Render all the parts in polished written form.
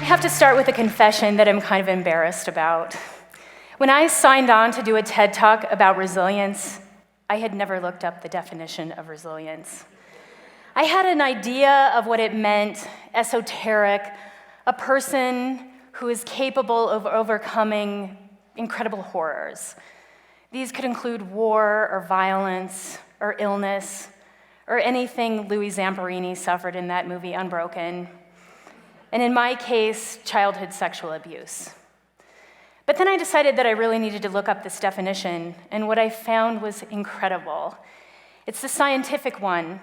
have to start with a confession that I'm kind of embarrassed about. When I signed on to do a TED Talk about resilience, I had never looked up the definition of resilience. I had an idea of what it meant, esoteric, a person who is capable of overcoming incredible horrors. These could include war or violence or illness or anything Louis Zamperini suffered in that movie Unbroken. And in my case, childhood sexual abuse. But then I decided that I really needed to look up this definition, and what I found was incredible. It's the scientific one,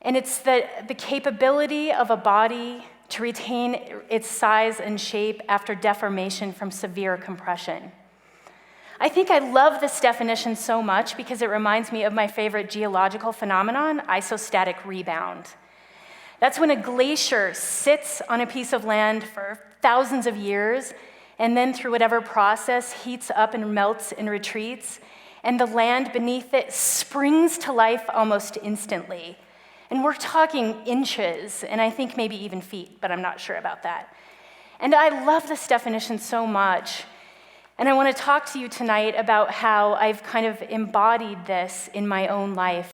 and it's the capability of a body to retain its size and shape after deformation from severe compression. I think I love this definition so much because it reminds me of my favorite geological phenomenon, isostatic rebound. That's when a glacier sits on a piece of land for thousands of years and then through whatever process heats up and melts and retreats, and the land beneath it springs to life almost instantly. And we're talking inches, and I think maybe even feet, but I'm not sure about that. And I love this definition so much, and I want to talk to you tonight about how I've kind of embodied this in my own life.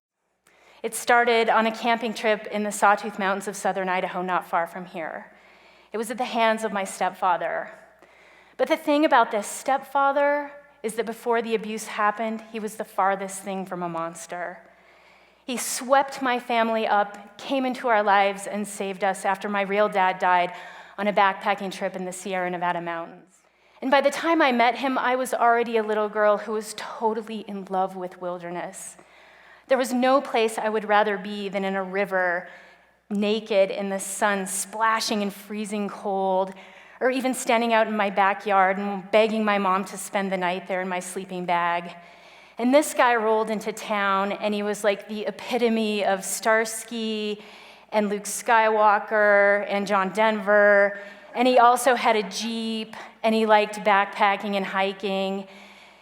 It started on a camping trip in the Sawtooth Mountains of southern Idaho, not far from here. It was at the hands of my stepfather. But the thing about this stepfather is that before the abuse happened, he was the farthest thing from a monster. He swept my family up, came into our lives, and saved us after my real dad died on a backpacking trip in the Sierra Nevada mountains. And by the time I met him, I was already a little girl who was totally in love with wilderness. There was no place I would rather be than in a river, naked in the sun, splashing and freezing cold, or even standing out in my backyard and begging my mom to spend the night there in my sleeping bag. And this guy rolled into town, and he was like the epitome of Starsky and Luke Skywalker and John Denver, and he also had a Jeep, and he liked backpacking and hiking.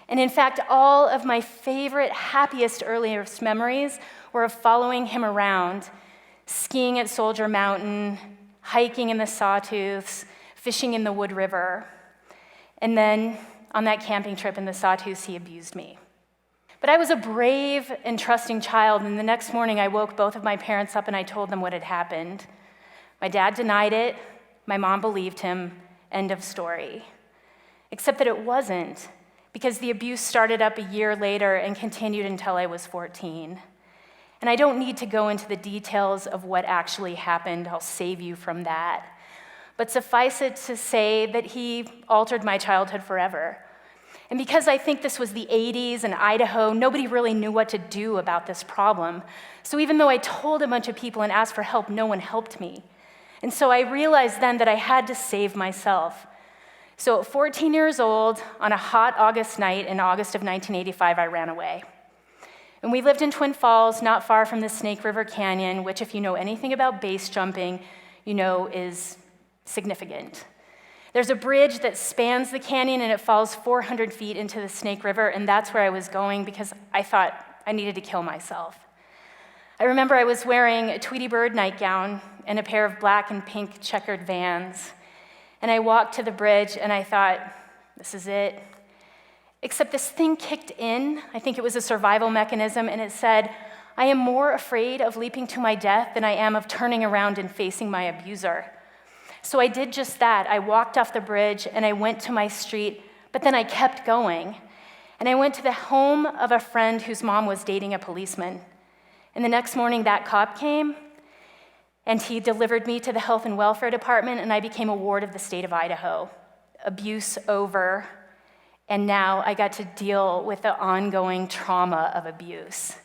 And in fact, all of my favorite, happiest, earliest memories were of following him around, skiing at Soldier Mountain, hiking in the Sawtooths, fishing in the Wood River. And then on that camping trip in the Sawtooths, he abused me. But I was a brave and trusting child, and the next morning I woke both of my parents up and I told them what had happened. My dad denied it, my mom believed him, end of story. Except that it wasn't, because the abuse started up a year later and continued until I was 14. And I don't need to go into the details of what actually happened. I'll save you from that. But suffice it to say that he altered my childhood forever. And because I think this was the 80s in Idaho, nobody really knew what to do about this problem. So even though I told a bunch of people and asked for help, no one helped me. And so I realized then that I had to save myself. So at 14 years old, on a hot August night in August of 1985, I ran away. And we lived in Twin Falls, not far from the Snake River Canyon, which if you know anything about base jumping, you know is significant. There's a bridge that spans the canyon and it falls 400 feet into the Snake River, and that's where I was going because I thought I needed to kill myself. I remember I was wearing a Tweety Bird nightgown and a pair of black and pink checkered Vans. And I walked to the bridge and I thought, this is it. Except this thing kicked in. I think it was a survival mechanism, and it said, I am more afraid of leaping to my death than I am of turning around and facing my abuser. So I did just that. I walked off the bridge and I went to my street, but then I kept going. And I went to the home of a friend whose mom was dating a policeman. And the next morning that cop came, and he delivered me to the Health and Welfare Department, and I became a ward of the state of Idaho. Abuse over, and now I got to deal with the ongoing trauma of abuse.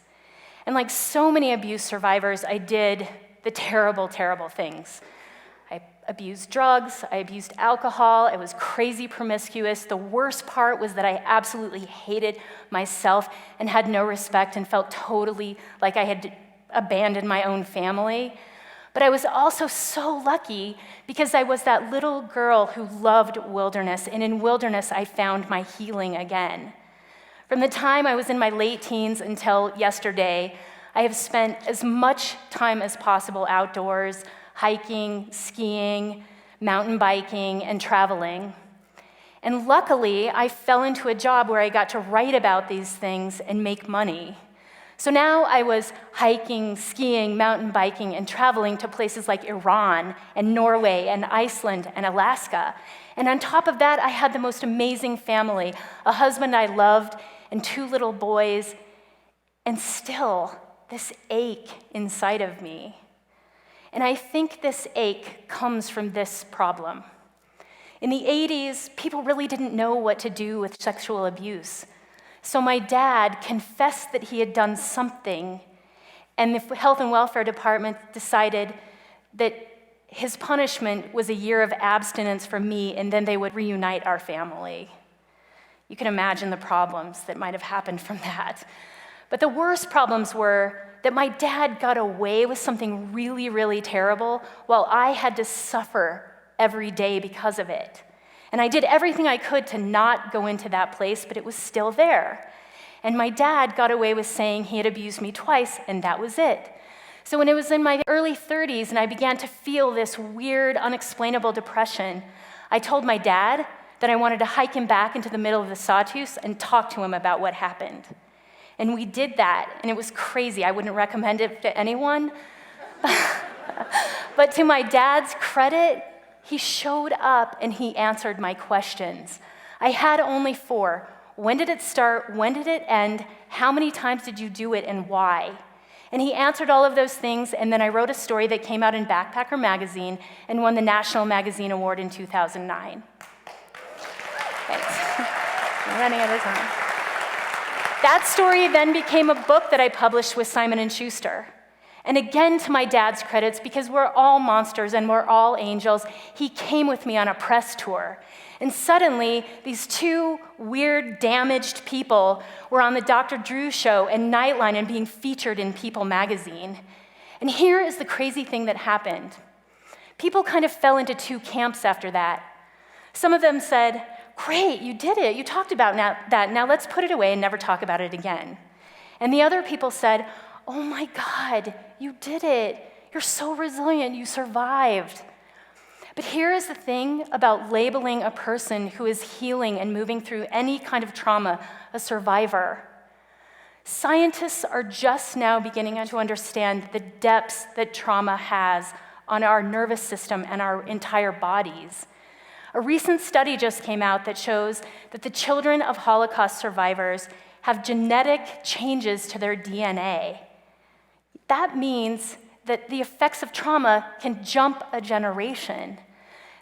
And like so many abuse survivors, I did the terrible, terrible things. I abused drugs, I abused alcohol, I was crazy promiscuous. The worst part was that I absolutely hated myself and had no respect and felt totally like I had abandoned my own family. But I was also so lucky because I was that little girl who loved wilderness, and in wilderness I found my healing again. From the time I was in my late teens until yesterday, I have spent as much time as possible outdoors, hiking, skiing, mountain biking, and traveling. And luckily, I fell into a job where I got to write about these things and make money. So now I was hiking, skiing, mountain biking, and traveling to places like Iran and Norway and Iceland and Alaska. And on top of that, I had the most amazing family, a husband I loved, and 2 little boys, and still this ache inside of me. And I think this ache comes from this problem. In the 80s, people really didn't know what to do with sexual abuse. So my dad confessed that he had done something, and the Health and Welfare Department decided that his punishment was a year of abstinence from me, and then they would reunite our family. You can imagine the problems that might have happened from that. But the worst problems were that my dad got away with something really, really terrible while I had to suffer every day because of it. And I did everything I could to not go into that place, but it was still there. And my dad got away with saying he had abused me twice, and that was it. So when it was in my early 30s and I began to feel this weird, unexplainable depression, I told my dad that I wanted to hike him back into the middle of the Sawtooth and talk to him about what happened. And we did that, and it was crazy. I wouldn't recommend it to anyone. But to my dad's credit, he showed up and he answered my questions. I had only 4. When did it start? When did it end? How many times did you do it and why? And he answered all of those things, and then I wrote a story that came out in Backpacker magazine and won the National Magazine Award in 2009. Thanks. I'm running out of time. That story then became a book that I published with Simon & Schuster. And again, to my dad's credits, because we're all monsters and we're all angels, he came with me on a press tour. And suddenly, these 2 weird, damaged people were on the Dr. Drew show and Nightline and being featured in People magazine. And here is the crazy thing that happened. People kind of fell into 2 camps after that. Some of them said, "Great, you did it. You talked about that. Now let's put it away and never talk about it again." And the other people said, "Oh my God, you did it. You're so resilient. You survived." But here is the thing about labeling a person who is healing and moving through any kind of trauma a survivor. Scientists are just now beginning to understand the depths that trauma has on our nervous system and our entire bodies. A recent study just came out that shows that the children of Holocaust survivors have genetic changes to their DNA. That means that the effects of trauma can jump a generation.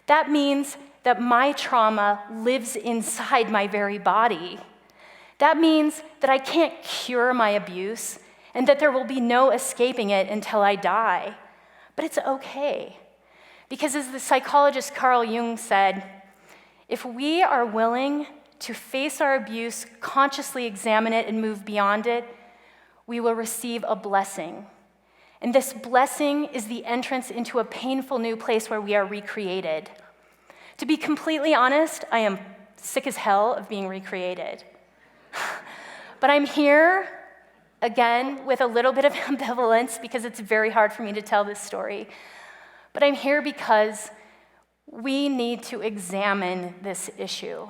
That means that my trauma lives inside my very body. That means that I can't cure my abuse and that there will be no escaping it until I die. But it's okay. Because as the psychologist Carl Jung said, if we are willing to face our abuse, consciously examine it, and move beyond it, we will receive a blessing. And this blessing is the entrance into a painful new place where we are recreated. To be completely honest, I am sick as hell of being recreated. But I'm here, again, with a little bit of ambivalence because it's very hard for me to tell this story. But I'm here because we need to examine this issue.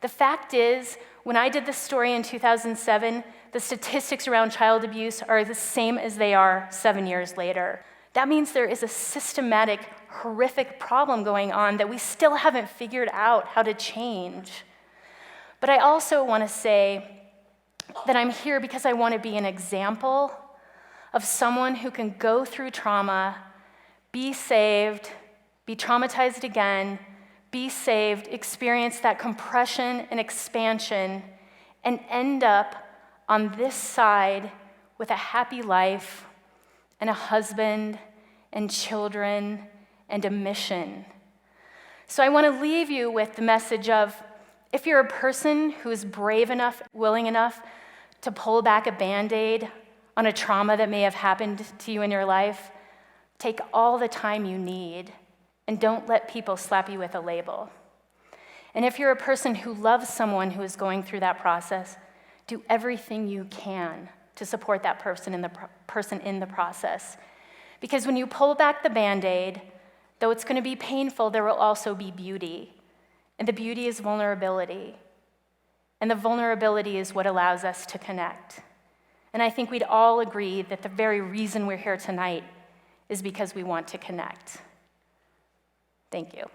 The fact is, when I did this story in 2007, the statistics around child abuse are the same as they are 7 years later. That means there is a systematic, horrific problem going on that we still haven't figured out how to change. But I also want to say that I'm here because I want to be an example of someone who can go through trauma, be saved, be traumatized again, be saved, experience that compression and expansion, and end up on this side with a happy life and a husband and children and a mission. So I want to leave you with the message of, if you're a person who is brave enough, willing enough to pull back a Band-Aid on a trauma that may have happened to you in your life, take all the time you need and don't let people slap you with a label. And if you're a person who loves someone who is going through that process, do everything you can to support that person in the process. Because when you pull back the Band-Aid, Though it's going to be painful, there will also be beauty. And the beauty is vulnerability. And the vulnerability is what allows us to connect. And I think we'd all agree that the very reason we're here tonight is because we want to connect. Thank you.